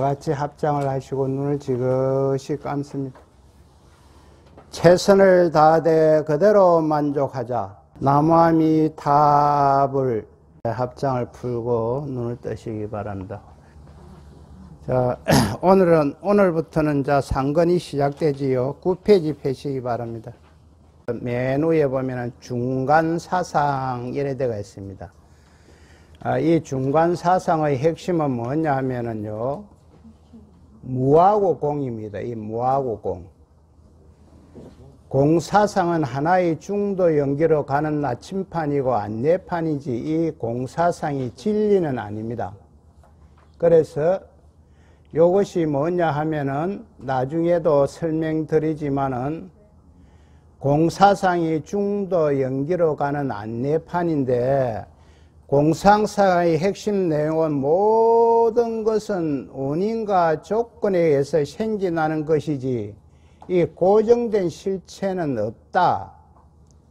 같이 합장을 하시고 눈을 지그시 감습니다. 최선을 다하되 그대로 만족하자. 나무아미타불. 합장을 풀고 눈을 뜨시기 바랍니다. 자, 오늘부터는 상건이 시작되지요. 9페이지 펴시기 바랍니다. 맨 위에 보면은 중간사상 이래 되어 있습니다. 이 중간사상의 핵심은 뭐냐 하면은요, 무하고 공입니다. 이 무하고 공. 공사상은 하나의 중도 연기로 가는 나침판이고 안내판이지 이 공사상이 진리는 아닙니다. 그래서 이것이 뭐냐 하면은 나중에도 설명드리지만은 공사상이 중도 연기로 가는 안내판인데 공상사의 핵심 내용은 모든 것은 원인과 조건에 의해서 생겨나는 것이지 이 고정된 실체는 없다.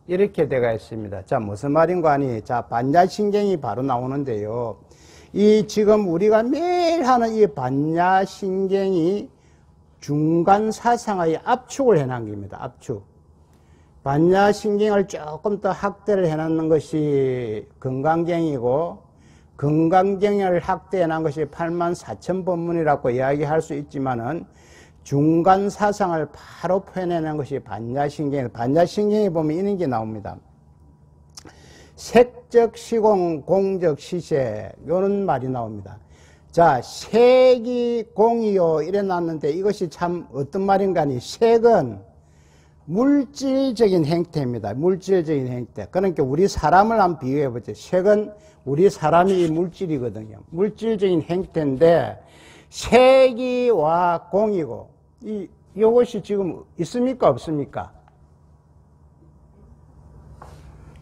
이렇게 되어 있습니다. 자, 무슨 말인가 하니, 자, 반야신경이 바로 나오는데요. 이 지금 우리가 매일 하는 이 반야신경이 중간사상의 압축을 해놓은 겁니다. 압축. 반야신경을 조금 더 확대를 해놓는 것이 건강경이고, 건강경을 확대해 놓은 것이 84,000법문이라고 이야기할 수 있지만은, 중간사상을 바로 표현해낸 것이 반야신경이에요. 반야신경에 보면 이런 게 나옵니다. 색적 시공, 공적 시세, 요런 말이 나옵니다. 자, 색이 공이요, 이래 놨는데 이것이 참 어떤 말인가 하니, 색은 물질적인 행태입니다. 물질적인 행태. 그러니까 우리 사람을 한번 비교해 보죠. 색은 우리 사람이 물질이거든요. 물질적인 행태인데, 색이와 공이고, 이것이 지금 있습니까? 없습니까?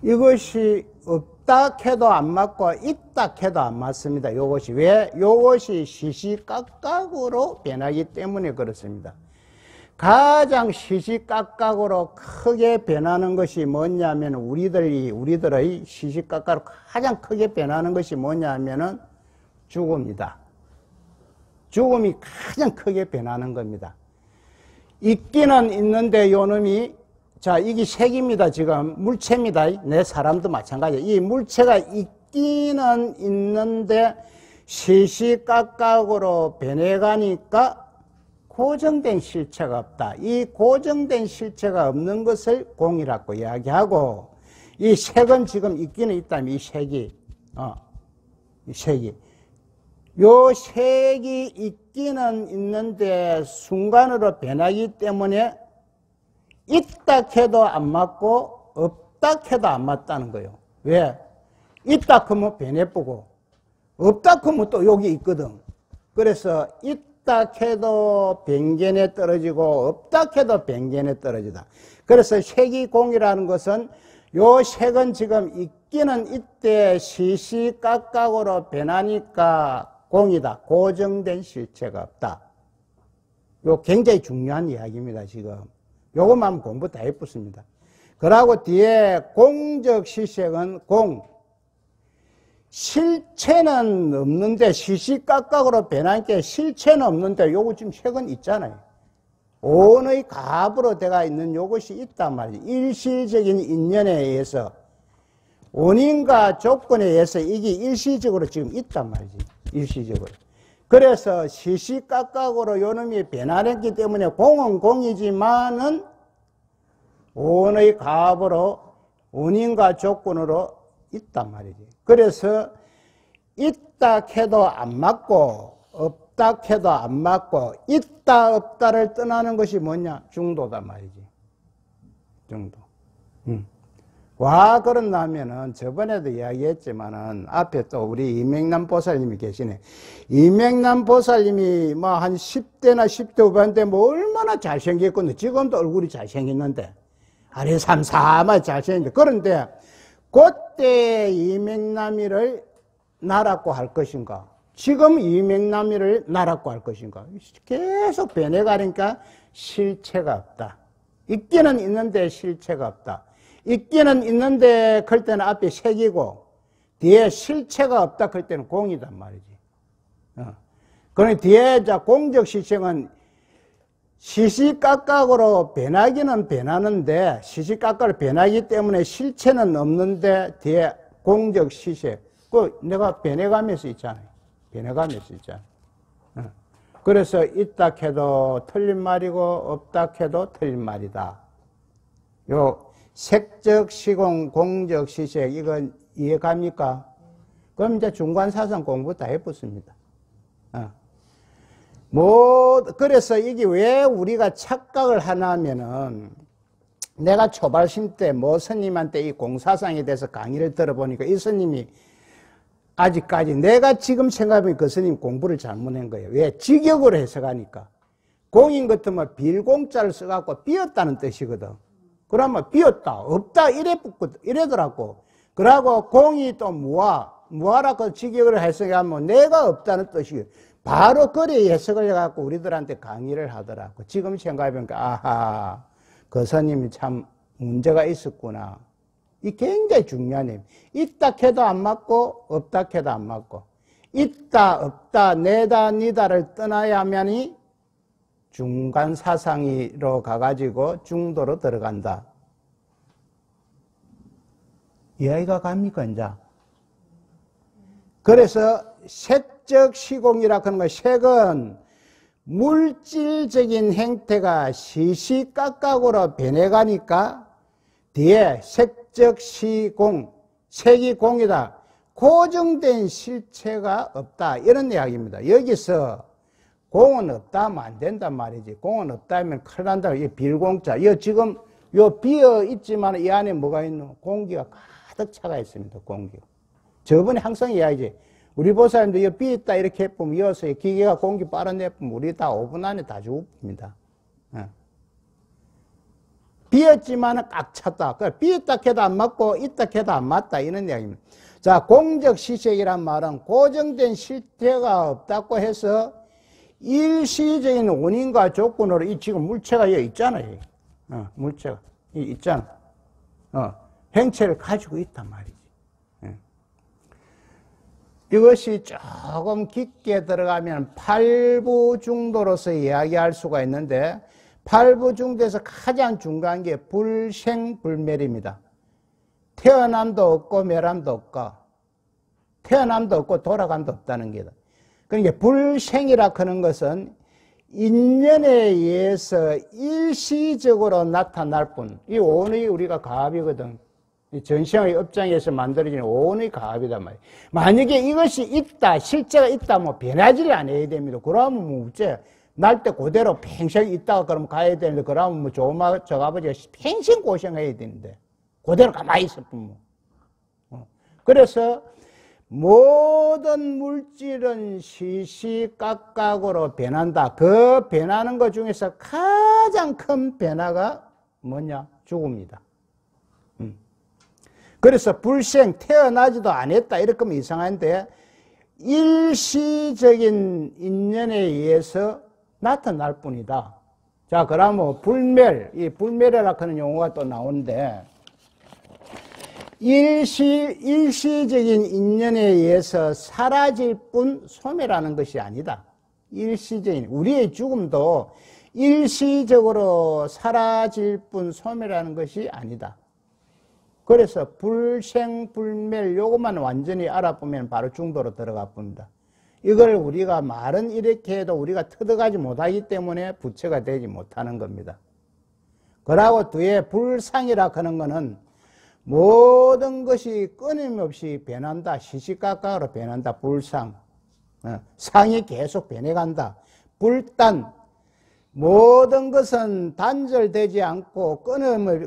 이것이 없다 해도 안 맞고, 있다 해도 안 맞습니다. 이것이. 왜? 이것이 시시각각으로 변하기 때문에 그렇습니다. 가장 시시각각으로 크게 변하는 것이 뭐냐면, 우리들의 시시각각으로 가장 크게 변하는 것이 뭐냐면은 죽음이다. 죽음이 가장 크게 변하는 겁니다. 있기는 있는데 요놈이, 자, 이게 색입니다. 지금 물체입니다. 내 사람도 마찬가지예요. 이 물체가 있기는 있는데 시시각각으로 변해가니까 고정된 실체가 없다. 이 고정된 실체가 없는 것을 공이라고 이야기하고, 이 색은 지금 있기는 있다면 이 색이, 이 색이. 요 색이 있기는 있는데 순간으로 변하기 때문에 있다 해도 안 맞고 없다 해도 안 맞다는 거예요. 왜? 있다 하면 변해보고 없다 하면 또 여기 있거든. 그래서 있다 해도 변견에 떨어지고 없다 해도 변견에 떨어지다. 그래서 색이 공이라는 것은 요 색은 지금 있기는 있대 시시각각으로 변하니까 공이다. 고정된 실체가 없다. 요 굉장히 중요한 이야기입니다, 지금. 요것만 공부 다 해붙습니다. 그러고 뒤에 공적 실색은 공. 실체는 없는데 시시각각으로 변하니까 실체는 없는데 요거 지금 색은 있잖아요. 온의 가압으로 되어 있는 요것이 있단 말이죠. 일시적인 인연에 의해서 원인과 조건에 의해서 이게 일시적으로 지금 있단 말이지. 일시적으로. 그래서 시시각각으로 요놈이 변화했기 때문에 공은 공이지만은 온의 가압으로 원인과 조건으로 있단 말이지. 그래서 있다 해도 안 맞고 없다 해도 안 맞고 있다 없다를 떠나는 것이 뭐냐? 중도다 말이지. 중도. 와, 그런다면은, 저번에도 이야기했지만은, 앞에 또 우리 이명남 보살님이 계시네. 이명남 보살님이 뭐 한 10대나 10대 후반때 뭐 얼마나 잘생겼건데, 지금도 얼굴이 잘생겼는데, 아래 삼삼하게 잘생겼는데, 그런데, 그때 이명남이를 나라고 할 것인가? 지금 이명남이를 나라고 할 것인가? 계속 변해가니까 실체가 없다. 있기는 있는데 실체가 없다. 있기는 있는데 그럴 때는 앞에 색이고 뒤에 실체가 없다 그럴 때는 공이단 말이지. 그러니 뒤에 자 공적 시책은 시시각각으로 변하기는 변하는데 시시각각으로 변하기 때문에 실체는 없는데 뒤에 공적 시책 그 내가 변해가면서 있잖아요. 변해가면서 있잖아요. 그래서 있다 해도 틀린 말이고 없다 해도 틀린 말이다. 요 색적 시공 공적 시책 이건 이해갑니까? 그럼 이제 중간사상 공부 다 해봤습니다. 그래서 이게 왜 우리가 착각을 하냐면은 내가 초발심 때 뭐 스님한테 이 공사상에 대해서 강의를 들어보니까 이 스님이 아직까지 내가 지금 생각해보면 그 스님 공부를 잘못한 거예요. 왜? 직역으로 해석하니까. 공인 같으면 빌공자를 써갖고 비었다는 뜻이거든. 그러면 비었다, 없다 이래더라고. 그러고 공이 또 무아라고 직역을 해석하면 내가 없다는 뜻이에요. 바로 그래 해석을 해갖고 우리들한테 강의를 하더라고. 지금 생각해보니까 아하 그 스님이 참 문제가 있었구나. 이 굉장히 중요하네요. 있다 해도 안 맞고 없다 해도 안 맞고 있다 없다 내다 니다를 떠나야만이 중간 사상으로 가가지고 중도로 들어간다. 이해가 갑니까 이제? 그래서 색적 시공이라 하는 거 색은 물질적인 행태가 시시각각으로 변해가니까 뒤에 색적 시공, 색이 공이다. 고정된 실체가 없다. 이런 이야기입니다. 여기서 공은 없다면 안 된단 말이지. 공은 없다면 큰일 난다. 이 빌공자. 이거 지금 요 비어 있지만 이 안에 뭐가 있노? 공기가 가득 차가 있습니다. 공기가. 저번에 항상 이야기지. 우리 보살님도 이거 비어 있다 이렇게 해보면 이어서 기계가 공기 빨아내보면 우리 다 5분 안에 다 죽습니다. 비었지만은 꽉 찼다. 비었다 해도 안 맞고 있다 해도 안 맞다. 이런 이야기입니다. 자, 공적 시책이란 말은 고정된 실체가 없다고 해서 일시적인 원인과 조건으로 이 지금 물체가 여기 있잖아요. 물체가 있잖아. 행체를 가지고 있단 말이지. 이것이 조금 깊게 들어가면 팔부중도로서 이야기할 수가 있는데 팔부중도에서 가장 중요한 게 불생불멸입니다. 태어남도 없고 멸함도 없고 태어남도 없고 돌아감도 없다는 게다. 그러니까 불생이라 하는 것은 인연에 의해서 일시적으로 나타날 뿐. 이 오온의 우리가 가합이거든. 전시형의 업장에서 만들어진 오온의 가합이단 말이에요. 만약에 이것이 있다, 실제가 있다, 뭐 변하지를 않아야 됩니다. 그러면 뭐 어째 날 때 그대로 평생 있다가 그럼 가야 되는데 그러면 뭐 저 아버지가 평생 고생해야 되는데 그대로 가만히 있을 뿐 뭐. 그래서 모든 물질은 시시각각으로 변한다. 그 변하는 것 중에서 가장 큰 변화가 뭐냐? 죽음이다. 그래서 불생, 태어나지도 않았다. 이렇게 하면 이상한데 일시적인 인연에 의해서 나타날 뿐이다. 자, 그러면 불멸, 이 불멸이라고 하는 용어가 또 나오는데 일시적인 인연에 의해서 사라질 뿐 소멸하는 것이 아니다. 일시적인, 우리의 죽음도 일시적으로 사라질 뿐 소멸하는 것이 아니다. 그래서 불생불멸 요것만 완전히 알아보면 바로 중도로 들어가 봅니다. 이걸 우리가 말은 이렇게 해도 우리가 터득하지 못하기 때문에 부처가 되지 못하는 겁니다. 그러고 뒤에 불상이라 하는 것은 모든 것이 끊임없이 변한다. 시시각각으로 변한다. 불상. 상이 계속 변해간다. 불단. 모든 것은 단절되지 않고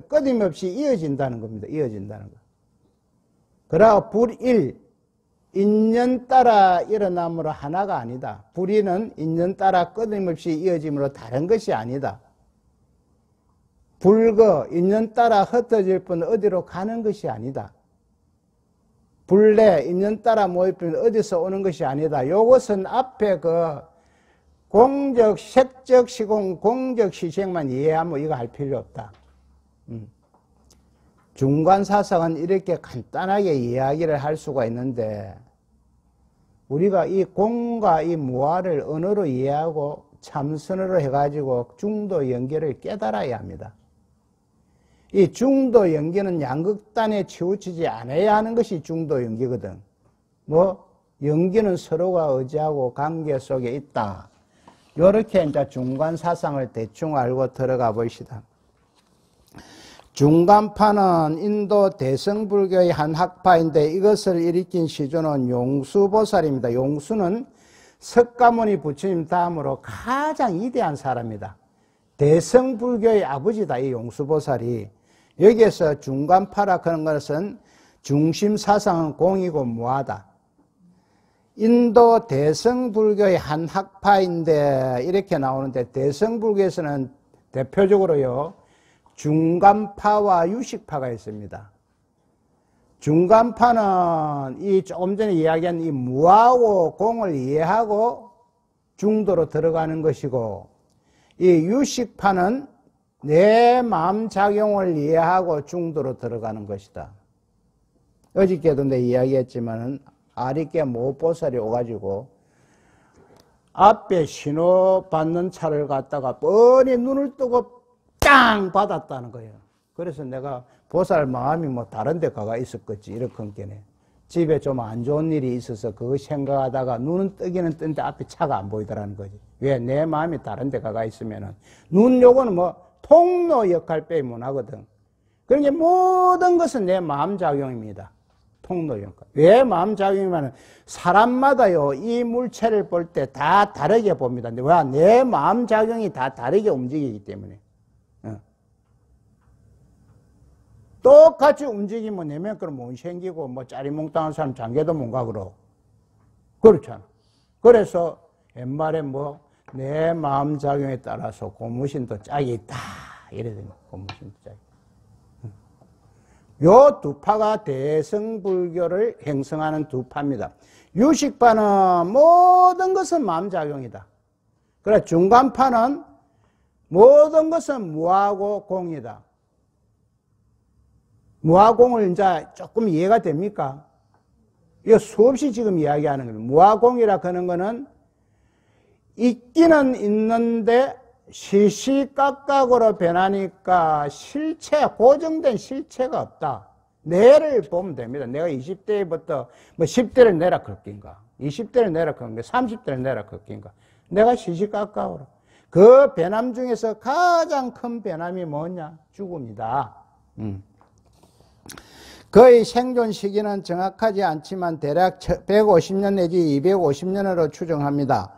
끊임없이 이어진다는 겁니다. 이어진다는 거. 그러고 불일. 인연 따라 일어남으로 하나가 아니다. 불의는 인연 따라 끊임없이 이어짐으로 다른 것이 아니다. 불거, 인연 따라 흩어질 뿐 어디로 가는 것이 아니다. 불내, 인연 따라 모일 뿐 어디서 오는 것이 아니다. 요것은 앞에 그 공적, 색적 시공, 공적 시색만 이해하면 이거 할 필요 없다. 중간사상은 이렇게 간단하게 이야기를 할 수가 있는데 우리가 이 공과 이 무아를 언어로 이해하고 참선으로 해가지고 중도 연계를 깨달아야 합니다. 이 중도 연계는 양극단에 치우치지 않아야 하는 것이 중도 연계거든. 뭐 연계는 서로가 의지하고 관계 속에 있다. 요렇게 이제 중간 사상을 대충 알고 들어가 봅시다. 중간파는 인도 대성불교의 한 학파인데 이것을 일으킨 시조는 용수보살입니다. 용수는 석가모니 부처님 다음으로 가장 위대한 사람이다. 대성불교의 아버지다, 이 용수보살이. 여기에서 중간파라 그런 것은 중심 사상은 공이고 무아다. 인도 대성불교의 한 학파인데 이렇게 나오는데, 대성불교에서는 대표적으로요 중간파와 유식파가 있습니다. 중간파는 이 조금 전에 이야기한 이 무하고 공을 이해하고 중도로 들어가는 것이고, 이 유식파는 내 마음 작용을 이해하고 중도로 들어가는 것이다. 어저께도 내 이야기했지만은 아리께 모보살이 오가지고 앞에 신호 받는 차를 갖다가 뻔히 눈을 뜨고 땅 받았다는 거예요. 그래서 내가 보살 마음이 뭐 다른 데 가가 있었겠지 이렇게 한게네. 집에 좀 안 좋은 일이 있어서 그거 생각하다가 눈은 뜨기는 뜬데 앞에 차가 안 보이더라는 거지. 왜? 내 마음이 다른 데 가가 있으면은 눈 요거는 뭐 통로 역할 빼 못 하거든. 그러니까 모든 것은 내 마음 작용입니다. 통로 역할. 왜 마음 작용이냐면 사람마다요 이 물체를 볼 때 다 다르게 봅니다. 근데 왜? 내 마음 작용이 다 다르게 움직이기 때문에. 똑같이 움직이면 내면 그럼 못 생기고 뭐 짜리몽땅한 사람 장계도 못 가그러. 그렇잖아. 그래서 옛말에 뭐 내 마음 작용에 따라서 고무신도 짝이 있다 이래 됩니다. 고무신도 짝이. 요 두 파가 대성불교를 형성하는 두 파입니다. 유식파는 모든 것은 마음작용이다. 그래 중간파는 모든 것은 무하고 공이다. 무하공을 이제 조금 이해가 됩니까? 이거 수없이 지금 이야기하는 거예요. 무하공이라 하는 거는 있기는 있는데 시시각각으로 변하니까 실체, 고정된 실체가 없다. 내를 보면 됩니다. 내가 20대부터 뭐 10대를 내라 그럴긴가, 20대를 내라 그런가, 30대를 내라 그럴긴가. 내가 시시각각으로. 그 변함 중에서 가장 큰 변함이 뭐냐? 죽음이다. 그의 생존 시기는 정확하지 않지만 대략 150년 내지 250년으로 추정합니다.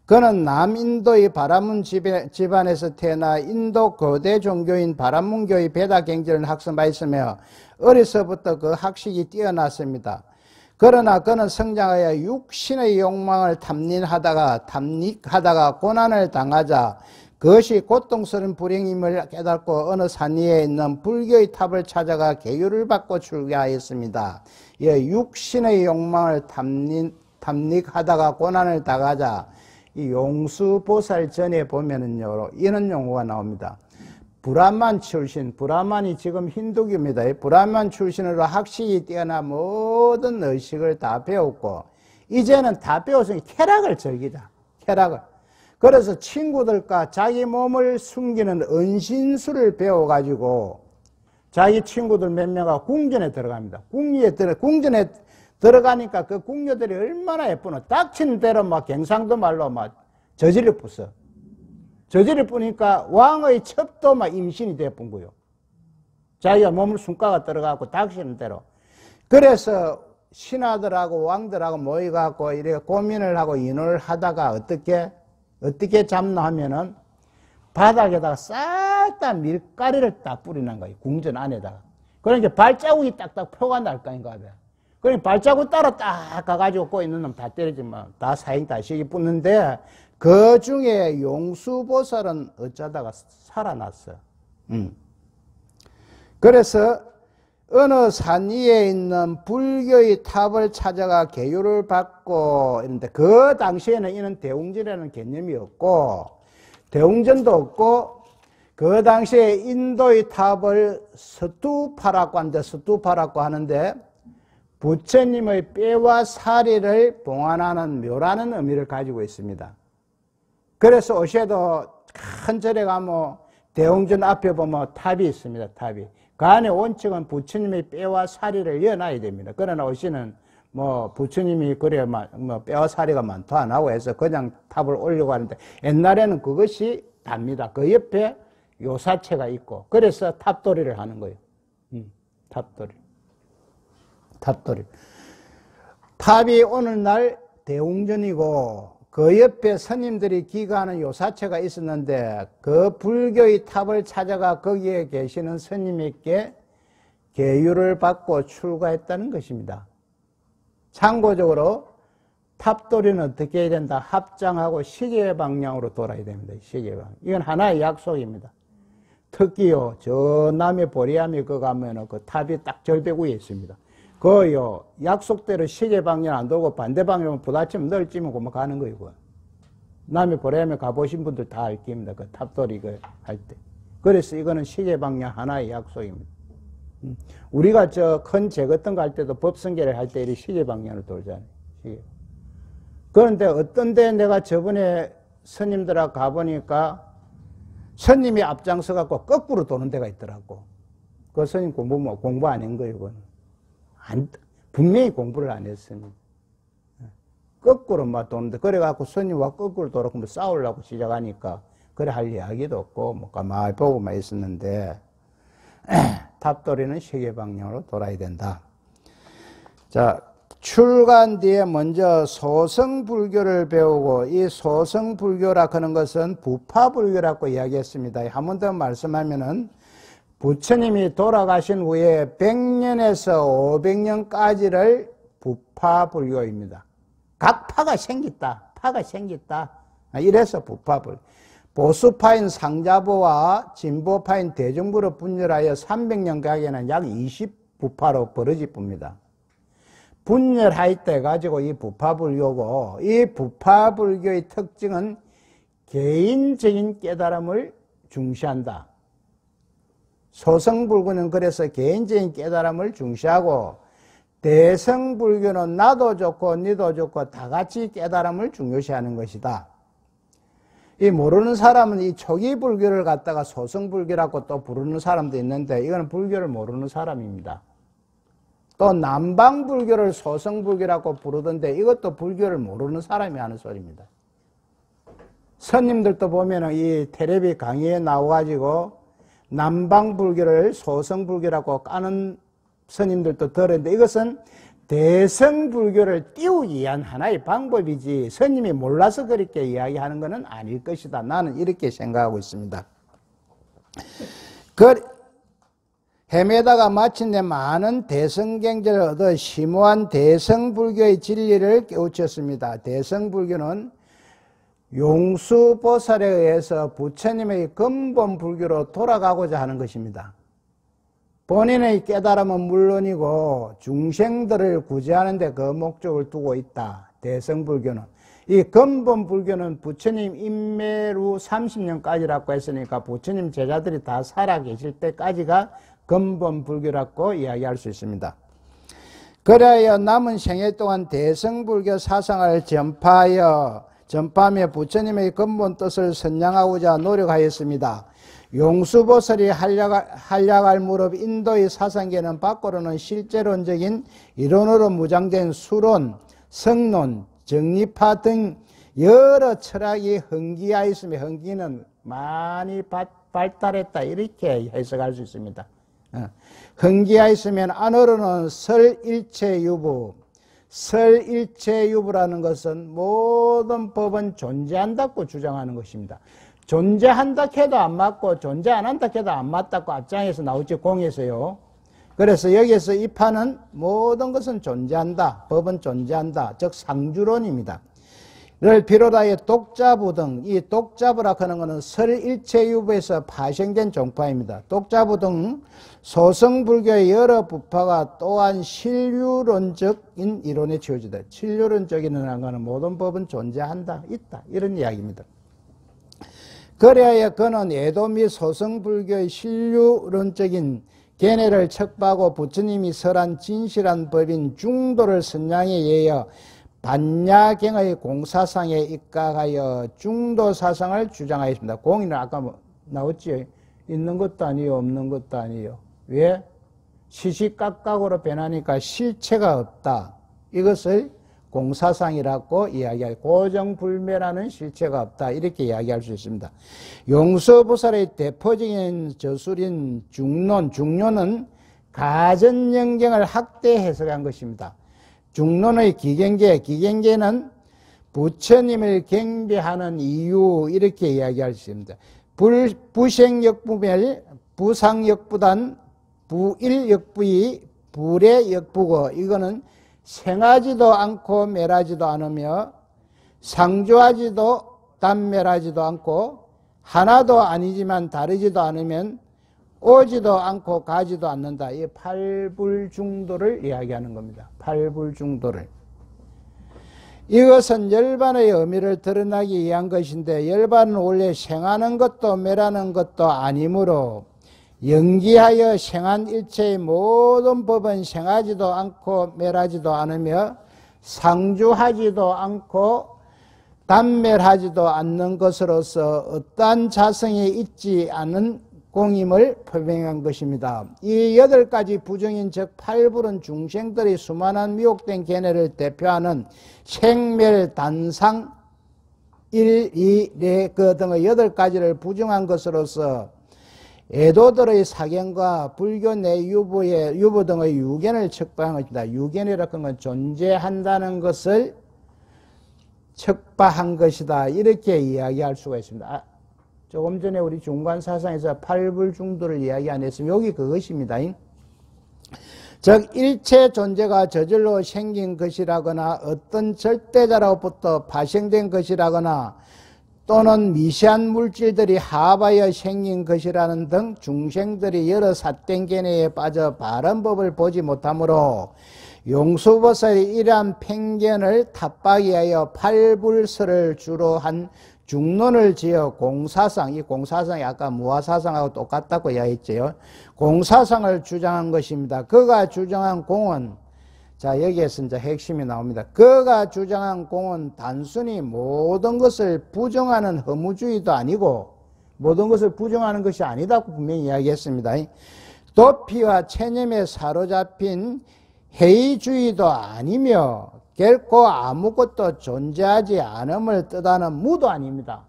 그는 남인도의 바라문 집안에서 태어나 인도 거대 종교인 바라문교의 베다 경전을 학습하였으며 어려서부터 그 학식이 뛰어났습니다. 그러나 그는 성장하여 육신의 욕망을 탐닉하다가 고난을 당하자 그것이 고통스러운 불행임을 깨닫고 어느 산 위에 있는 불교의 탑을 찾아가 계율을 받고 출가하였습니다. 예, 육신의 욕망을 탐닉하다가 고난을 당하자, 이 용수보살 전에 보면은요, 이런 용어가 나옵니다. 브라만 출신, 브라만이 지금 힌두교입니다. 브라만 출신으로 학식이 뛰어나 모든 의식을 다 배웠고, 이제는 다 배웠으니 쾌락을 즐기자. 쾌락을. 그래서 친구들과 자기 몸을 숨기는 은신술을 배워가지고 자기 친구들 몇 명과 궁전에 들어갑니다. 궁전에 들어가니까 그 궁녀들이 얼마나 예쁘노. 닥치는 대로 막 경상도 말로 막 저지를 뿌서. 저지를 뿌니까 왕의 첩도 막 임신이 되어본 거요. 자기가 몸을 숨가가 들어가고 닥치는 대로. 그래서 신하들하고 왕들하고 모여갖고 이렇게 고민을 하고 인호를 하다가 어떻게 잡나 하면은 바닥에다가 싹 다 밀가리를 딱 뿌리는 거예요. 궁전 안에다가. 그러니까 발자국이 딱딱 표가 날 거 아닌가 봐요. 그러니까 발자국 따라 딱 가가지고 꼬 있는 놈 다 때리지만 다 사형 다 시기 붙는데 그 중에 용수보살은 어쩌다가 살아났어. 그래서 어느 산 위에 있는 불교의 탑을 찾아가 계율을 받고 있는데 그 당시에는 이는 대웅전이라는 개념이 없고 대웅전도 없고 그 당시에 인도의 탑을 스투파라고 하는데 부처님의 뼈와 사리를 봉안하는 묘라는 의미를 가지고 있습니다. 그래서 오셔도 큰 절에 가면 대웅전 앞에 보면 탑이 있습니다. 탑이. 그 안에 원칙은 부처님의 뼈와 사리를 이어놔야 됩니다. 그러나 오시는 뭐 부처님이 그래 뭐 뼈와 사리가 많도 안 하고 해서 그냥 탑을 올리고 하는데 옛날에는 그것이 답니다. 그 옆에 요사체가 있고 그래서 탑돌이를 하는 거예요. 탑돌이. 탑돌이. 탑이 오늘날 대웅전이고 그 옆에 스님들이 기거하는 요사체가 있었는데 그 불교의 탑을 찾아가 거기에 계시는 스님에게 계율을 받고 출가했다는 것입니다. 참고적으로 탑돌이는 어떻게 해야 된다? 합장하고 시계 방향으로 돌아야 됩니다. 시계 방향. 이건 하나의 약속입니다. 특히요, 저 남의 보리암에 그 가면은 그 탑이 딱 절벽 위에 있습니다. 그요, 약속대로 시계 방향 안 돌고 반대 방향으로 부딪히면 널찌면 그만 가는 거예요, 그거. 남의 보리암에 가보신 분들 다 알 겁니다. 그 탑돌이 그 할 때. 그래서 이거는 시계 방향 하나의 약속입니다. 우리가 저 큰 제거등 갈 때도 법성계를 할 때 이 시계 방향으로 돌잖아요. 시계. 그런데 어떤 데 내가 저번에 스님들하고 가보니까 스님이 앞장서 갖고 거꾸로 도는 데가 있더라고. 그 스님 공부 안 한 거예요, 그건. 분명히 공부를 안 했습니다. 거꾸로 막 도는데, 그래갖고 스님과 거꾸로 돌아가면 싸우려고 시작하니까, 그래 할 이야기도 없고, 뭐 가만히 보고만 있었는데, 탑돌이는 시계 방향으로 돌아야 된다. 자, 출간 뒤에 먼저 소성불교를 배우고, 이 소성불교라 하는 것은 부파불교라고 이야기했습니다. 한 번 더 말씀하면은 부처님이 돌아가신 후에 100년에서 500년까지를 부파불교입니다. 각 파가 생겼다. 파가 생겼다. 이래서 부파불교. 보수파인 상자부와 진보파인 대정부로 분열하여 300년 가게는 약 20부파로 벌어질 뿐입니다. 분열할 때 가지고 이 부파불교고, 이 부파불교의 특징은 개인적인 깨달음을 중시한다. 소성불교는 그래서 개인적인 깨달음을 중시하고, 대성불교는 나도 좋고 니도 좋고 다 같이 깨달음을 중요시하는 것이다. 이 모르는 사람은 이 초기 불교를 갖다가 소성불교라고 또 부르는 사람도 있는데, 이거는 불교를 모르는 사람입니다. 또 남방불교를 소성불교라고 부르던데, 이것도 불교를 모르는 사람이 하는 소리입니다. 스님들도 보면은 이 텔레비 강의에 나와가지고 남방불교를 소성불교라고 까는 스님들도 들었는데, 이것은 대성불교를 띄우기 위한 하나의 방법이지 스님이 몰라서 그렇게 이야기하는 것은 아닐 것이다. 나는 이렇게 생각하고 있습니다. 헤매다가 마침내 많은 대성경제를 얻어 심오한 대성불교의 진리를 깨우쳤습니다. 대성불교는 용수보살에 의해서 부처님의 근본 불교로 돌아가고자 하는 것입니다. 본인의 깨달음은 물론이고 중생들을 구제하는 데 그 목적을 두고 있다. 대성불교는. 이 근본 불교는 부처님 인멸 후 30년까지라고 했으니까 부처님 제자들이 다 살아계실 때까지가 근본 불교라고 이야기할 수 있습니다. 그래야 남은 생애 동안 대성불교 사상을 전파하며 부처님의 근본 뜻을 선양하고자 노력하였습니다. 용수보살이 한량할 무렵 인도의 사상계는 밖으로는 실제론적인 이론으로 무장된 수론, 성론, 정리파 등 여러 철학이 흥기하였으며, 흥기는 많이 발달했다 이렇게 해석할 수 있습니다. 흥기하였으면 안으로는 설일체유부, 설일체유부라는 것은 모든 법은 존재한다고 주장하는 것입니다. 존재한다 해도 안 맞고 존재 안 한다 해도 안 맞다고 앞장에서 나오지, 공에서요. 그래서 여기에서 이 파는 모든 것은 존재한다, 법은 존재한다, 즉 상주론입니다. 를 비롯하여 독자부 등, 이 독자부라 하는 것은 설일체유부에서 파생된 종파입니다. 독자부 등 소성불교의 여러 부파가 또한 신류론적인 이론에 치워지다. 신류론적인 것은 모든 법은 존재한다, 있다, 이런 이야기입니다. 그래야 그는 애도 및 소성불교의 신류론적인 견해를 척박하고 부처님이 설한 진실한 법인 중도를 선양에 의하여 반야경의 공사상에 입각하여 중도 사상을 주장하였습니다. 공인은 아까 뭐 나왔지? 있는 것도 아니요, 없는 것도 아니요. 왜? 시시각각으로 변하니까 실체가 없다. 이것을 공사상이라고 이야기할, 고정불매라는 실체가 없다. 이렇게 이야기할 수 있습니다. 용서보살의 대표적인 저술인 중론은 가전영경을 확대 해석한 것입니다. 중론의 기경계는 부처님을 경배하는 이유, 이렇게 이야기할 수 있습니다. 부생역부멸, 부상역부단, 부일역부이, 불의역부고, 이거는 생하지도 않고 멸하지도 않으며 상조하지도 단멸하지도 않고 하나도 아니지만 다르지도 않으면 오지도 않고 가지도 않는다. 이 팔불중도를 이야기하는 겁니다. 팔불중도를. 이것은 열반의 의미를 드러나기 위한 것인데, 열반은 원래 생하는 것도 멸하는 것도 아니므로 연기하여 생한 일체의 모든 법은 생하지도 않고 멸하지도 않으며 상주하지도 않고 단멸하지도 않는 것으로서 어떠한 자성이 있지 않은 공임을 표명한 것입니다. 이 8가지 부정인 즉 팔불은 중생들이 수많은 미혹된 견해를 대표하는 생멸, 단상, 일, 이, 례, 그 등의 8가지를 부정한 것으로서 애도들의 사견과 불교 내 유보 등의 유견을 척박한 것입니다. 유견이라는 건 존재한다는 것을 척박한 것이다. 이렇게 이야기할 수가 있습니다. 조금 전에 우리 중관사상에서 팔불중도를 이야기 안 했으면 여기 그것입니다. 즉 일체 존재가 저절로 생긴 것이라거나 어떤 절대자로부터 발생된 것이라거나 또는 미세한 물질들이 합하여 생긴 것이라는 등 중생들이 여러 삿된 견해에 빠져 바른 법을 보지 못하므로 용수보살이 이러한 편견을 탑박이 하여 팔불설을 주로 한 중론을 지어 공사상, 이 공사상이 아까 무아사상하고 똑같다고 이야기했죠. 공사상을 주장한 것입니다. 그가 주장한 공은, 자, 여기에서 이제 핵심이 나옵니다. 그가 주장한 공은 단순히 모든 것을 부정하는 허무주의도 아니고, 모든 것을 부정하는 것이 아니다고 분명히 이야기했습니다. 도피와 체념에 사로잡힌 해이주의도 아니며, 결코 아무것도 존재하지 않음을 뜻하는 무도 아닙니다.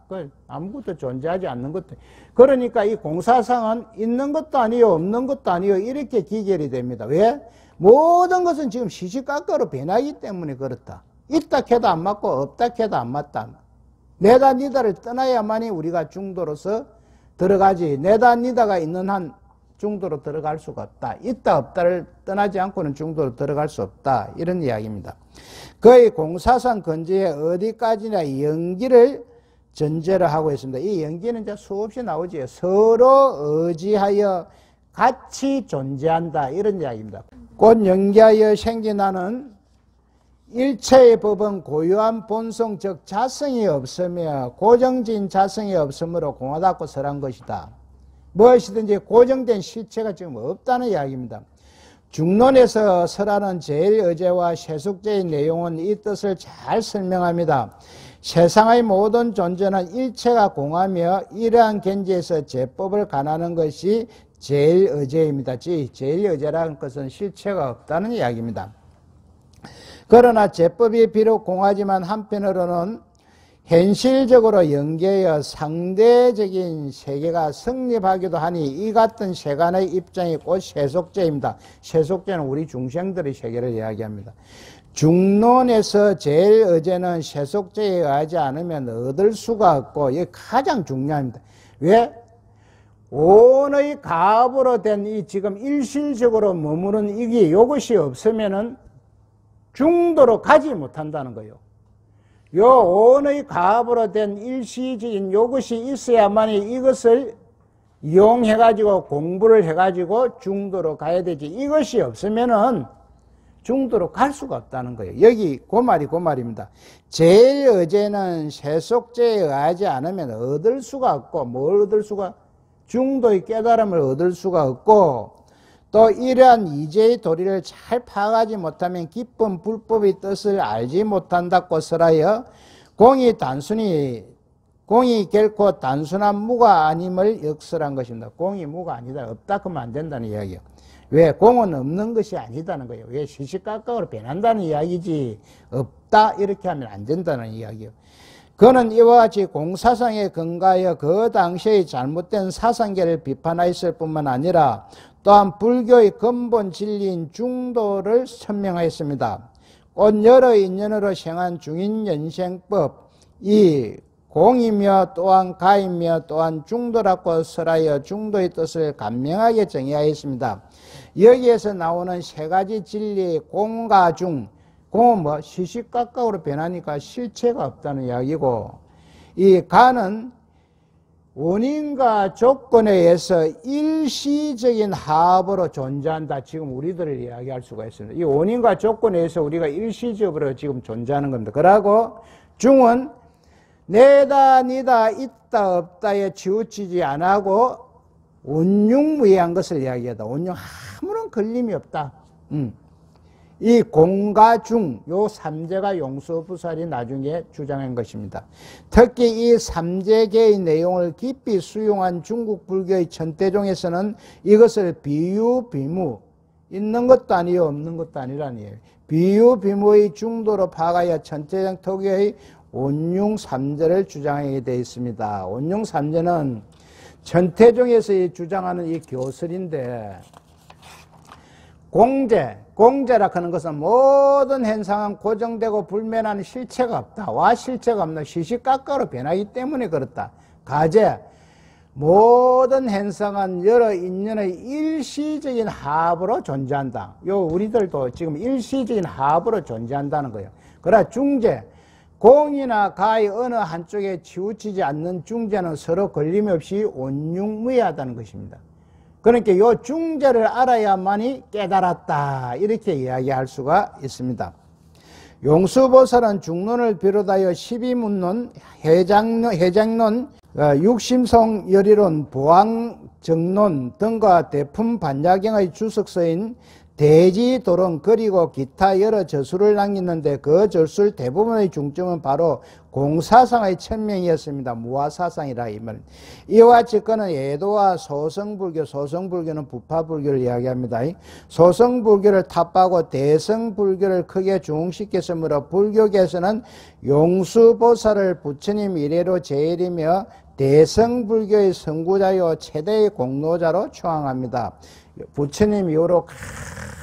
아무것도 존재하지 않는 것도. 그러니까 이 공사상은 있는 것도 아니요, 없는 것도 아니요, 이렇게 기결이 됩니다. 왜? 모든 것은 지금 시시각각으로 변하기 때문에 그렇다. 있다 해도 안 맞고 없다 해도 안 맞다. 내다 니다를 떠나야만이 우리가 중도로서 들어가지, 내다 니다가 있는 한 중도로 들어갈 수가 없다. 있다 없다를 떠나지 않고는 중도로 들어갈 수 없다. 이런 이야기입니다. 거의 공사상 근저에 어디까지나 연기를 전제로 하고 있습니다. 이 연기는 이제 수없이 나오지요. 서로 의지하여 같이 존재한다. 이런 이야기입니다. 곧 연기하여 생겨나는 일체의 법은 고유한 본성 즉 자성이 없으며 고정진 자성이 없으므로 공하다고 설한 것이다. 무엇이든지 고정된 실체가 지금 없다는 이야기입니다. 중론에서 설하는 제일의제와 세속제의 내용은 이 뜻을 잘 설명합니다. 세상의 모든 존재는 일체가 공하며 이러한 견지에서 제법을 관하는 것이 제일의제입니다. 제일의제라는 것은 실체가 없다는 이야기입니다. 그러나 제법이 비록 공하지만 한편으로는 현실적으로 연계하여 상대적인 세계가 성립하기도 하니 이 같은 세간의 입장이 곧 세속제입니다. 세속제는 우리 중생들의 세계를 이야기합니다. 중론에서 제일 의제는 세속제에 의하지 않으면 얻을 수가 없고 이게 가장 중요합니다. 왜? 온의 가업으로 된 이 지금 일실적으로 머무는 이것이 없으면은 중도로 가지 못한다는 거예요. 요 온의 가업으로 된 일시적인 요것이 있어야만이 이것을 이용해가지고 공부를 해가지고 중도로 가야 되지. 이것이 없으면은 중도로 갈 수가 없다는 거예요. 여기 그 말입니다. 제일 의제는 세속제에 의하지 않으면 얻을 수가 없고, 뭘 얻을 수가? 중도의 깨달음을 얻을 수가 없고, 또 이러한 이제의 도리를 잘 파악하지 못하면 깊은 불법의 뜻을 알지 못한다고 설하여 공이 결코 단순한 무가 아님을 역설한 것입니다. 공이 무가 아니다, 없다 그러면 안 된다는 이야기예요. 왜? 공은 없는 것이 아니다는 거예요. 왜? 시시각각으로 변한다는 이야기지 없다 이렇게 하면 안 된다는 이야기예요. 그는 이와 같이 공사상에 근거하여 그 당시의 잘못된 사상계를 비판하였을 뿐만 아니라 또한 불교의 근본 진리인 중도를 설명하였습니다. 곧 여러 인연으로 생한 중인연생법, 이 공이며 또한 가이며 또한 중도라고 설하여 중도의 뜻을 간명하게 정의하였습니다. 여기에서 나오는 세 가지 진리의 공과 중, 공은 뭐 시시각각으로 변하니까 실체가 없다는 이야기고, 이 가는 원인과 조건에 의해서 일시적인 합으로 존재한다. 지금 우리들을 이야기할 수가 있습니다. 이 원인과 조건에 의해서 우리가 일시적으로 지금 존재하는 겁니다. 그러고 중은 내다 니다 있다 없다에 치우치지 않고 원흉무이한 것을 이야기하다. 원흉 아무런 걸림이 없다. 이 공과 중, 요 삼재가 용수부살이 나중에 주장한 것입니다. 특히 이 삼재계의 내용을 깊이 수용한 중국 불교의 천태종에서는 이것을 비유비무, 있는 것도 아니요 없는 것도 아니라는 얘기예요. 비유비무의 중도로 파악하여 천태종 특유의 원흉삼재를 주장하게 되어 있습니다. 원흉삼재는 천태종에서 주장하는 이 교설인데, 공재라 하는 것은 모든 현상은 고정되고 불면하는 실체가 없다. 와 실체가 없는 시시각각으로 변하기 때문에 그렇다. 가재, 모든 현상은 여러 인연의 일시적인 합으로 존재한다. 요 우리들도 지금 일시적인 합으로 존재한다는 거예요. 그러나 중재, 공이나 가의 어느 한쪽에 치우치지 않는 중재는 서로 걸림없이 온융무이하다는 것입니다. 그러니까 이 중재를 알아야만이 깨달았다 이렇게 이야기할 수가 있습니다. 용수보살은 중론을 비롯하여 12문론, 해장론, 육심성열이론, 보왕정론 등과 대품 반야경의 주석서인 대지도론 그리고 기타 여러 저술을 남겼는데 그 저술 대부분의 중점은 바로 공사상의 천명이었습니다. 무아사상이라 이 말. 이와 같이 그는 예도와 소성불교, 소성불교는 부파불교를 이야기합니다. 소성불교를 탑하고 대성불교를 크게 중흥시켰으므로 불교계에서는 용수보살을 부처님 이래로 제일이며 대성불교의 선구자요 최대의 공로자로 추앙합니다. 부처님 이후로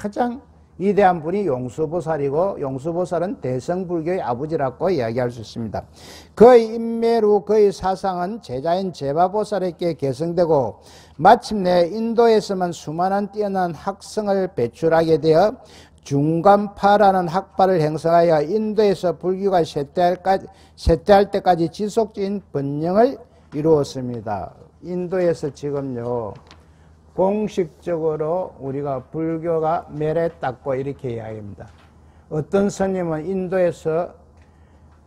가장 위대한 분이 용수보살이고 용수보살은 대성불교의 아버지라고 이야기할 수 있습니다. 그의 인매로 그의 사상은 제자인 제바보살에게 계승되고 마침내 인도에서만 수많은 뛰어난 학성을 배출하게 되어 중간파라는 학파를 형성하여 인도에서 불교가 쇠퇴할 때까지 지속적인 번영을 이루었습니다. 인도에서 지금요 공식적으로 우리가 불교가 멸했다고 이렇게 이야기합니다. 어떤 스님은 인도에서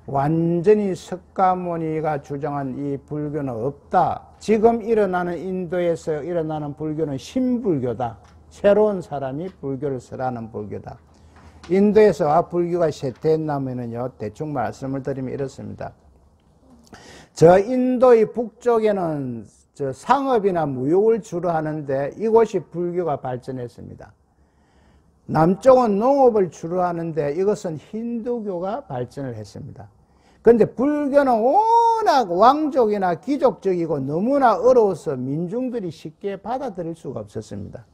완전히 석가모니가 주장한 이 불교는 없다. 지금 일어나는 인도에서 일어나는 불교는 신불교다. 새로운 사람이 불교를 설하는 불교다. 인도에서 불교가 쇠퇴했나면요 대충 말씀을 드리면 이렇습니다. 저 인도의 북쪽에는 상업이나 무역을 주로 하는데 이곳이 불교가 발전했습니다. 남쪽은 농업을 주로 하는데 이것은 힌두교가 발전을 했습니다. 그런데 불교는 워낙 왕족이나 귀족적이고 너무나 어려워서 민중들이 쉽게 받아들일 수가 없었습니다.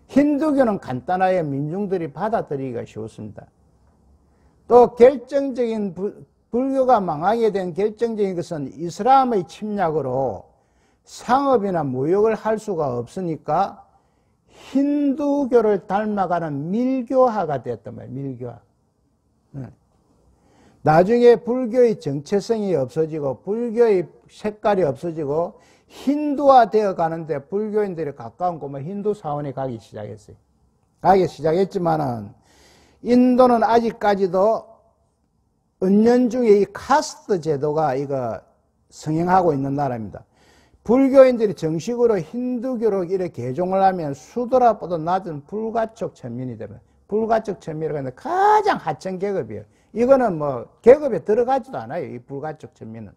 힌두교는 간단하게 민중들이 받아들이기가 쉬웠습니다. 또 결정적인 불교가 망하게 된 결정적인 것은 이슬람의 침략으로 상업이나 무역을 할 수가 없으니까 힌두교를 닮아가는 밀교화가 됐단 말이에요. 밀교화. 나중에 불교의 정체성이 없어지고 불교의 색깔이 없어지고 힌두화 되어 가는데 불교인들이 가까운 곳만 힌두 사원에 가기 시작했어요. 가기 시작했지만은 인도는 아직까지도 은연중에 이 카스트 제도가 이거 성행하고 있는 나라입니다. 불교인들이 정식으로 힌두교로 이렇게 개종을 하면 수도라보다 낮은 불가촉 천민이 되면, 불가촉 천민이라고 하는데 가장 하층 계급이에요. 이거는 뭐 계급에 들어가지도 않아요. 이 불가촉 천민은.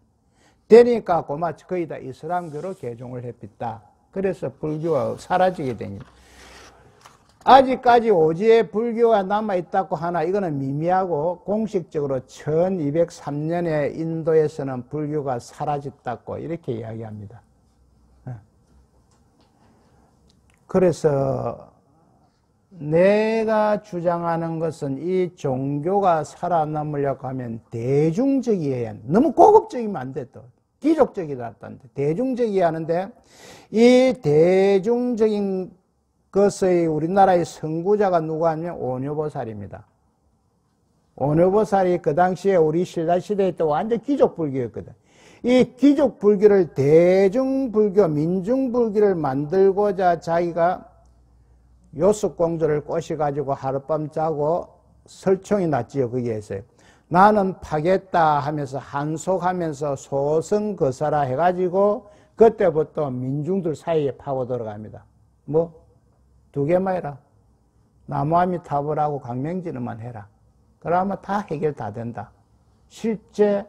되니까 고마 거의 다 이슬람교로 개종을 했다. 그래서 불교가 사라지게 됩니다. 아직까지 오지에 불교가 남아있다고 하나 이거는 미미하고, 공식적으로 1203년에 인도에서는 불교가 사라졌다고 이렇게 이야기합니다. 그래서 내가 주장하는 것은 이 종교가 살아남으려고 하면 대중적이어야 한다. 너무 고급적이면 안 돼. 또 귀족적이다. 대중적이어야 하는데, 이 대중적인 것의 우리나라의 선구자가 누가 하면 오녀보살입니다. 오녀보살이 그 당시에 우리 신라시대에 또 완전 귀족불교였거든. 이 귀족불교를 대중불교, 민중불교를 만들고자 자기가 요습공주를 꼬셔가지고 하룻밤 자고 설총이 났지요. 거기에서요. 나는 파겠다 하면서 한속하면서 소승거사라 해가지고 그때부터 민중들 사이에 파고 들어갑니다. 뭐? 두 개만 해라. 나무아미타불하고 강명진음만 해라. 그러면 다 해결 다 된다. 실제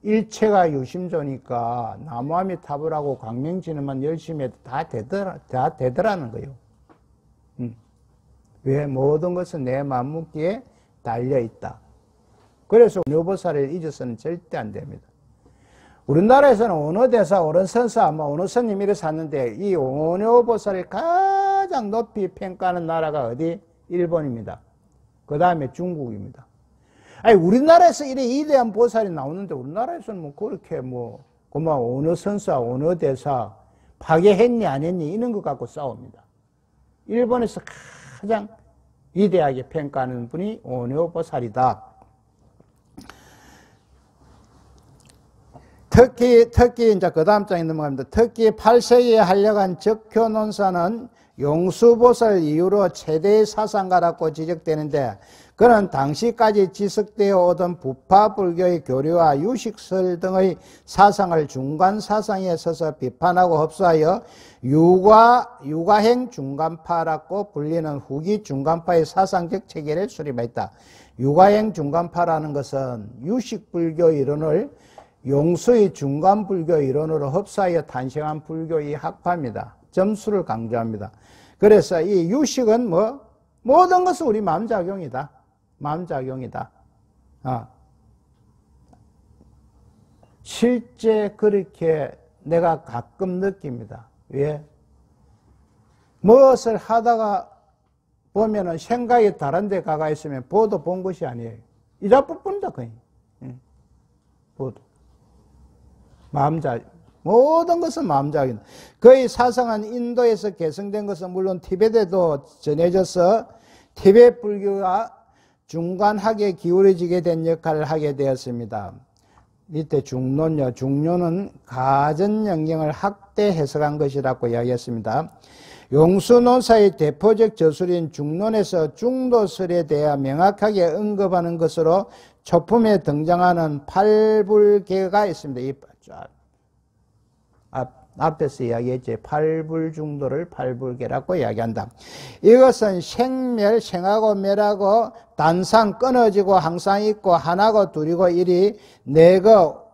일체가 유심조니까 나무아미타불하고 강명진음만 열심히 해도 다 되더라는 거예요. 왜? 모든 것은 내 맘먹기에 달려있다. 그래서 오녀보살을 잊어서는 절대 안 됩니다. 우리나라에서는 어느 대사, 어느 선사, 어느 스님 이래 샀는데, 이 오녀보살을 가장 높이 평가하는 나라가 어디? 일본입니다. 그 다음에 중국입니다. 아니, 우리나라에서 이래 위대한 보살이 나오는데, 우리나라에서는 뭐 그렇게 뭐, 고마워, 어느 선사, 어느 대사, 파괴했니, 안 했니, 이런 것 갖고 싸웁니다. 일본에서 가장 위대하게 평가하는 분이 오녀보살이다. 특히 이제 그 다음 장에 넘어갑니다. 특히 8세기에 한력한 적효논사는 용수보살 이후로 최대의 사상가라고 지적되는데, 그는 당시까지 지속되어 오던 부파불교의 교리와 유식설 등의 사상을 중간사상에 서서 비판하고 흡수하여 유가행 중간파라고 불리는 후기 중간파의 사상적 체계를 수립했다. 유가행 중간파라는 것은 유식불교 이론을 용수의 중간불교 이론으로 흡수하여 탄생한 불교의 학파입니다. 점수를 강조합니다. 그래서 이 유식은 뭐 모든 것은 우리 마음작용이다. 마음작용이다. 실제 그렇게 내가 가끔 느낍니다. 왜? 무엇을 하다가 보면은 생각이 다른 데 가가 있으면 보도 본 것이 아니에요. 이자뿐뿐이다, 거의. 보도. 모든 것은 마음작용. 그의 사상은 인도에서 개성된 것은 물론 티베트에도 전해져서 티베트 불교가 중간학에 기울어지게 된 역할을 하게 되었습니다. 밑에 중론요. 중론은 가전영경을 학대 해석한 것이라고 이야기했습니다. 용수논사의 대표적 저술인 중론에서 중도설에 대해 명확하게 언급하는 것으로 초품에 등장하는 팔불계가 있습니다. 이 앞에서 이야기했지. 팔불중도를 팔불계라고 이야기한다. 이것은 생멸, 생하고 멸하고 단상 끊어지고 항상 있고 하나고 둘이고 일이 네거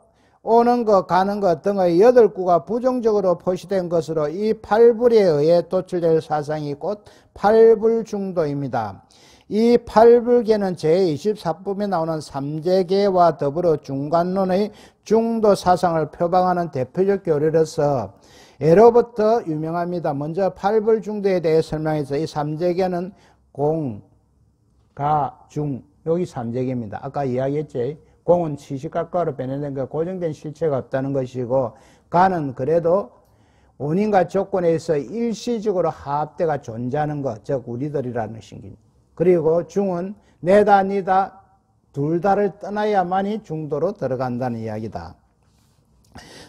오는 것 가는 것 등의 8구가 부정적으로 표시된 것으로 이 팔불에 의해 도출될 사상이 곧 팔불중도입니다. 이 팔불계는 제24품에 나오는 삼재계와 더불어 중간론의 중도 사상을 표방하는 대표적 교리로서 예로부터 유명합니다. 먼저 팔불중도에 대해 설명해서 이 삼재계는 공, 가, 중, 여기 삼재계입니다. 아까 이야기했지. 공은 시시각각으로 변해낸 거 고정된 실체가 없다는 것이고, 가는 그래도 원인과 조건에 의해서 일시적으로 하합대가 존재하는 것, 즉 우리들이라는 것입니다. 그리고 중은 내다 니다 둘 다를 떠나야만이 중도로 들어간다는 이야기다.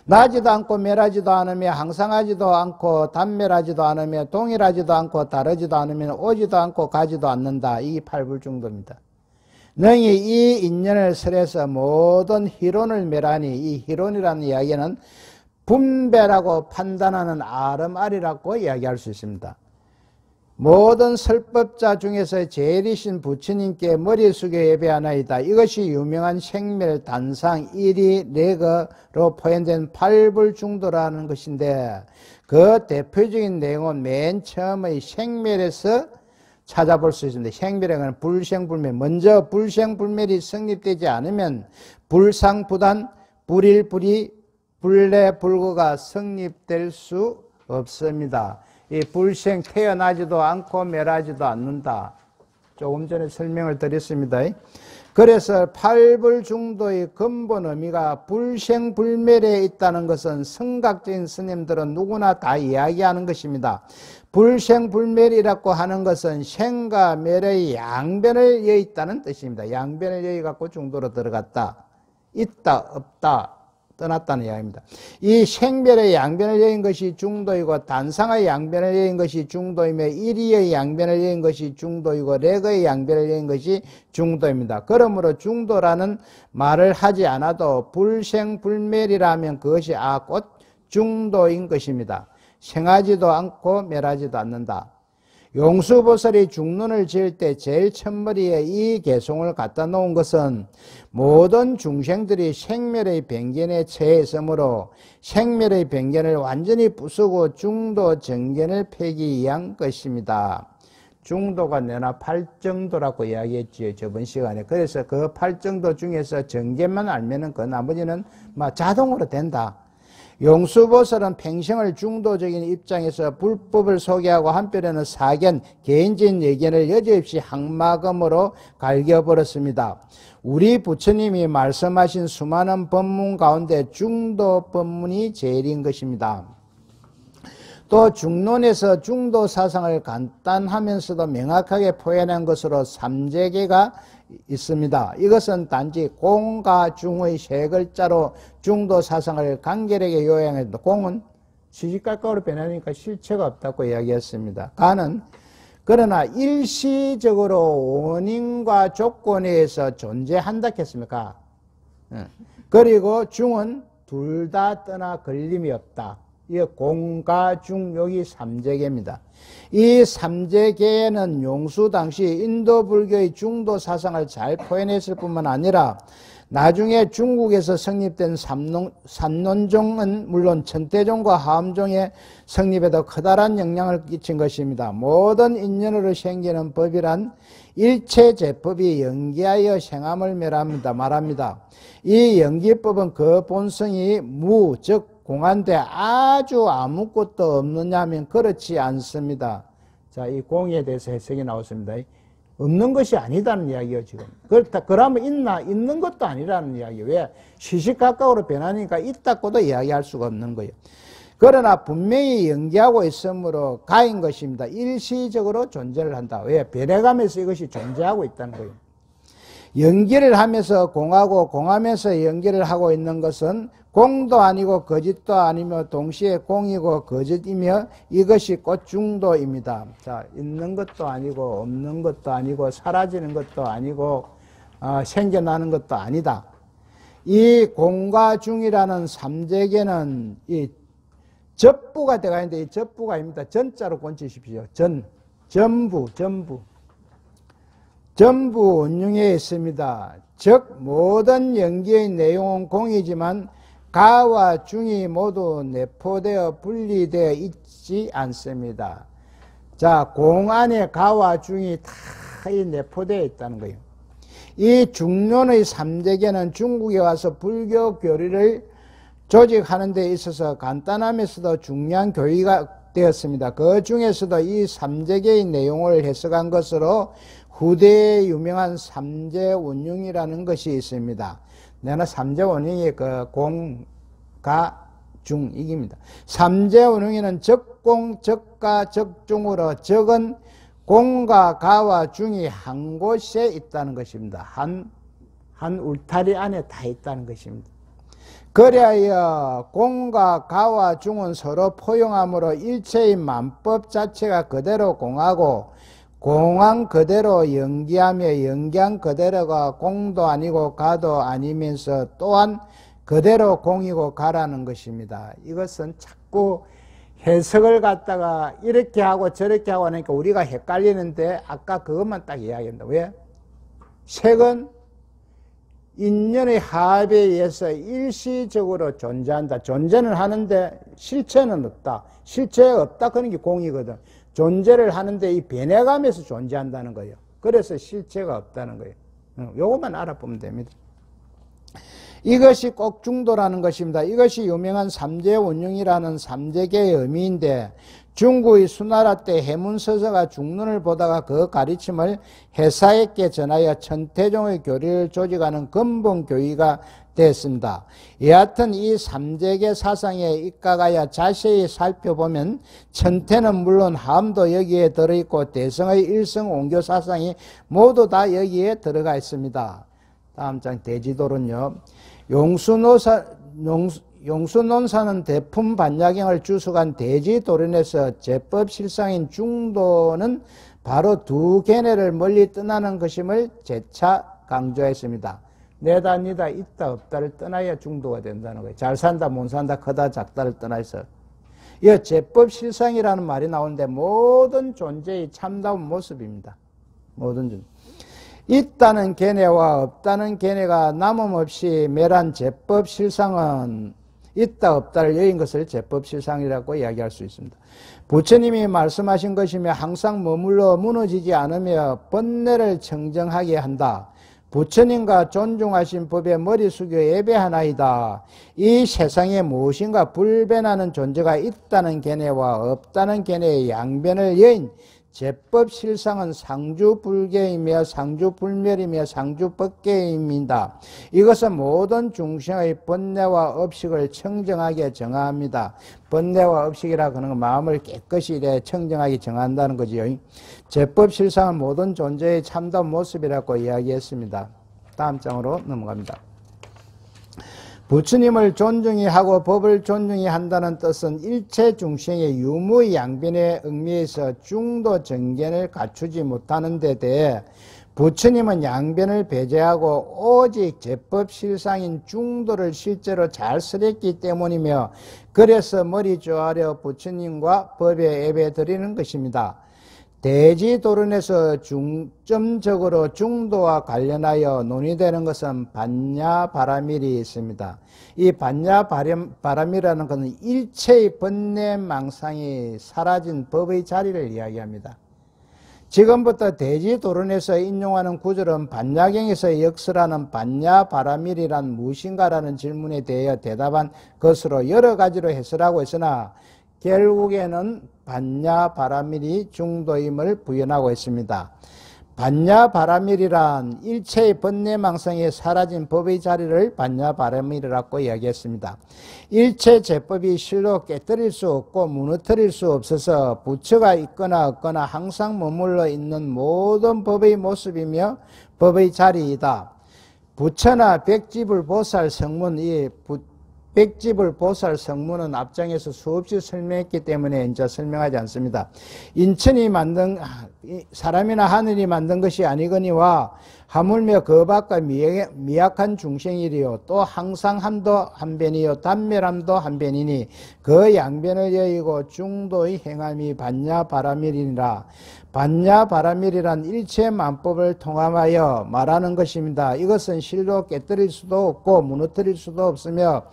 나지도 않고 멸하지도 않으며 항상하지도 않고 단멸하지도 않으며 동일하지도 않고 다르지도 않으며 오지도 않고 가지도 않는다. 이 팔불중도입니다. 능히 이 인연을 설해서 모든 희론을 멸하니, 이 희론이라는 이야기는 분배라고 판단하는 아름아리라고 이야기할 수 있습니다. 모든 설법자 중에서 제일이신 부처님께 머리 숙여 예배하나이다. 이것이 유명한 생멸, 단상, 일이, 레거로 표현된 팔불중도라는 것인데 그 대표적인 내용은 맨 처음의 생멸에서 찾아볼 수 있습니다. 생멸은 불생불멸. 먼저 불생불멸이 성립되지 않으면 불상부단, 불일불이, 불내불거가 성립될 수 없습니다. 이 불생 태어나지도 않고 멸하지도 않는다. 조금 전에 설명을 드렸습니다. 그래서 팔불중도의 근본 의미가 불생불멸에 있다는 것은 성각적인 스님들은 누구나 다 이야기하는 것입니다. 불생불멸이라고 하는 것은 생과 멸의 양변을 여의 있다는 뜻입니다. 양변을 여의 갖고 중도로 들어갔다. 있다, 없다, 떠났다는 이야기입니다. 이 생멸의 양변을 여인 것이 중도이고 단상의 양변을 여인 것이 중도이며 일의의 양변을 여인 것이 중도이고 레거의 양변을 여인 것이 중도입니다. 그러므로 중도라는 말을 하지 않아도 불생불멸이라면 그것이 곧 중도인 것입니다. 생하지도 않고 멸하지도 않는다. 용수보살이 중론을 지을 때 제일 첫머리에 이 개송을 갖다 놓은 것은 모든 중생들이 생멸의 변견에 처해 있으므로 생멸의 변견을 완전히 부수고 중도 정견을 펴기 위한 것입니다. 중도가 내나 8정도라고 이야기했지요, 저번 시간에. 그래서 그 8정도 중에서 정견만 알면은 그 나머지는 자동으로 된다. 용수보살은 평생을 중도적인 입장에서 불법을 소개하고 한편에는 사견, 개인적인 의견을 여지없이 항마검으로 갈겨버렸습니다. 우리 부처님이 말씀하신 수많은 법문 가운데 중도 법문이 제일인 것입니다. 또 중론에서 중도 사상을 간단하면서도 명확하게 표현한 것으로 삼재계가 있습니다. 이것은 단지 공과 중의 세 글자로 중도 사상을 간결하게 요약했다. 공은 시시각각으로 변하니까 실체가 없다고 이야기했습니다. 가는 그러나 일시적으로 원인과 조건에 의해서 존재한다 했습니까? 그리고 중은 둘 다 떠나 걸림이 없다. 이 공과 중 여기 삼재계입니다. 이 삼재계에는 용수 당시 인도 불교의 중도 사상을 잘 표현했을 뿐만 아니라 나중에 중국에서 성립된 삼론종은 물론 천태종과 하엄종의 성립에도 커다란 영향을 끼친 것입니다. 모든 인연으로 생기는 법이란 일체 제법이 연기하여 생함을 말합니다. 이 연기법은 그 본성이 무, 즉 공한데 아주 아무것도 없느냐 하면 그렇지 않습니다. 자, 이 공에 대해서 해석이 나왔습니다. 없는 것이 아니다는 이야기예요, 지금. 그렇다, 그러면 있나? 있는 것도 아니라는 이야기예요. 왜? 시시각각으로 변하니까 있다고도 이야기할 수가 없는 거예요. 그러나 분명히 연기하고 있으므로 가인 것입니다. 일시적으로 존재를 한다. 왜? 변해가면서 이것이 존재하고 있다는 거예요. 연기를 하면서 공하고 공하면서 연기를 하고 있는 것은 공도 아니고 거짓도 아니며 동시에 공이고 거짓이며 이것이 곧 중도입니다. 자, 있는 것도 아니고 없는 것도 아니고 사라지는 것도 아니고 생겨나는 것도 아니다. 이 공과 중이라는 삼재계는 이 접부가 되어 있는데 이 접부가 아닙니다. 전자로 꼰치십시오. 전부 원흉에 있습니다. 즉 모든 연기의 내용은 공이지만 가와 중이 모두 내포되어 분리되어 있지 않습니다. 자, 공 안에 가와 중이 다 내포되어 있다는 거예요. 이 중론의 삼재계는 중국에 와서 불교 교리를 조직하는 데 있어서 간단하면서도 중요한 교리가 되었습니다. 그 중에서도 이 삼재계의 내용을 해석한 것으로 후대에 유명한 삼재원흉이라는 것이 있습니다. 내가 삼재원흉이 그 공, 가, 중, 이깁니다. 삼재원흉에는 적공, 적가, 적중으로 적은 공과 가와 중이 한 곳에 있다는 것입니다. 한 울타리 안에 다 있다는 것입니다. 그리하여 공과 가와 중은 서로 포용함으로 일체의 만법 자체가 그대로 공하고 공한 그대로 연기하며 연기한 그대로가 공도 아니고 가도 아니면서 또한 그대로 공이고 가라는 것입니다. 이것은 자꾸 해석을 갖다가 이렇게 하고 저렇게 하고 하니까 우리가 헷갈리는데 아까 그것만 딱 이야기한다. 왜? 색은 인연의 합에 의해서 일시적으로 존재한다. 존재는 하는데 실체는 없다. 실체가 없다. 그런 게 공이거든. 존재를 하는데 이 변해가면서 존재한다는 거예요. 그래서 실체가 없다는 거예요. 요것만 알아보면 됩니다. 이것이 꼭 중도라는 것입니다. 이것이 유명한 삼재원흉이라는 삼재계의 의미인데 중국의 수나라 때 해문서서가 중론을 보다가 그 가르침을 해사에게 전하여 천태종의 교리를 조직하는 근본 교의가 됐습니다. 여하튼 이 삼재계 사상에 입각하여 자세히 살펴보면 천태는 물론 함도 여기에 들어있고 대성의 일성옹교 사상이 모두 다 여기에 들어가 있습니다. 다음 장 대지도론요. 용수논사는 대품 반야경을 주석한 대지도론에서 제법실상인 중도는 바로 두 견해를 멀리 떠나는 것임을 재차 강조했습니다. 내다 니다 있다 없다를 떠나야 중도가 된다는 거예요. 잘 산다 못 산다 크다 작다를 떠나서 이 제법실상이라는 말이 나오는데 모든 존재의 참다운 모습입니다. 모든 존재. 있다는 견해와 없다는 견해가 남음없이 매란 제법실상은 있다 없다를 여인 것을 제법실상이라고 이야기할 수 있습니다. 부처님이 말씀하신 것이며 항상 머물러 무너지지 않으며 번뇌를 청정하게 한다. 부처님과 존중하신 법에 머리 숙여 예배하나이다. 이 세상에 무엇인가 불변하는 존재가 있다는 견해와 없다는 견해의 양변을 여인 제법실상은 상주불계이며 상주불멸이며 상주법계입니다. 이것은 모든 중생의 번뇌와 업식을 청정하게 정합니다. 번뇌와 업식이라 하는 건 마음을 깨끗이 청정하게 정한다는 거지요. 제법실상은 모든 존재의 참다운 모습이라고 이야기했습니다. 다음 장으로 넘어갑니다. 부처님을 존중히 하고 법을 존중히 한다는 뜻은 일체 중생의 유무의 양변에 얽매여서 중도 정견을 갖추지 못하는 데 대해 부처님은 양변을 배제하고 오직 제법실상인 중도를 실제로 잘 설했기 때문이며 그래서 머리 조아려 부처님과 법에 예배드리는 것입니다. 대지도론에서 중점적으로 중도와 관련하여 논의되는 것은 반야바라밀이 있습니다. 이 반야바라밀이라는 것은 일체의 번뇌망상이 사라진 법의 자리를 이야기합니다. 지금부터 대지도론에서 인용하는 구절은 반야경에서 역설하는 반야바라밀이란 무엇인가라는 질문에 대해 대답한 것으로 여러 가지로 해설하고 있으나 결국에는 반야바라밀이 중도임을 부연하고 있습니다. 반야바라밀이란 일체의 번뇌망상이 사라진 법의 자리를 반야바라밀이라고 이야기했습니다. 일체 제법이 실로 깨뜨릴 수 없고 무너뜨릴 수 없어서 부처가 있거나 없거나 항상 머물러 있는 모든 법의 모습이며 법의 자리이다. 부처나 백지불보살 성문, 이 백지불보살 성문은 앞장에서 수없이 설명했기 때문에 이제 설명하지 않습니다. 인천이 만든 사람이나 하늘이 만든 것이 아니거니와 하물며 그 밖과 미약한 중생이리요 또 항상 함도 한변이요 단멸함도 한변이니 그 양변을 여의고 중도의 행함이 반야바라밀이니라. 반야바라밀이란 일체 만법을 통함하여 말하는 것입니다. 이것은 실로 깨뜨릴 수도 없고 무너뜨릴 수도 없으며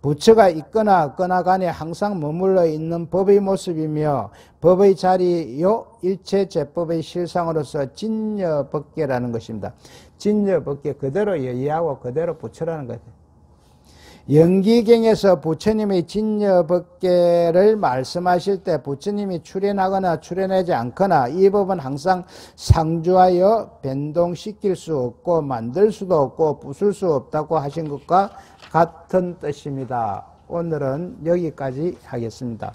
부처가 있거나 없거나 간에 항상 머물러 있는 법의 모습이며 법의 자리요 일체 제법의 실상으로서 진여법계라는 것입니다. 진여법계 그대로 여의하고 그대로 부처라는 거죠. 영기경에서 부처님의 진여법계를 말씀하실 때 부처님이 출현하거나 출현하지 않거나 이 법은 항상 상주하여 변동시킬 수 없고 만들 수도 없고 부술 수 없다고 하신 것과 같은 뜻입니다. 오늘은 여기까지 하겠습니다.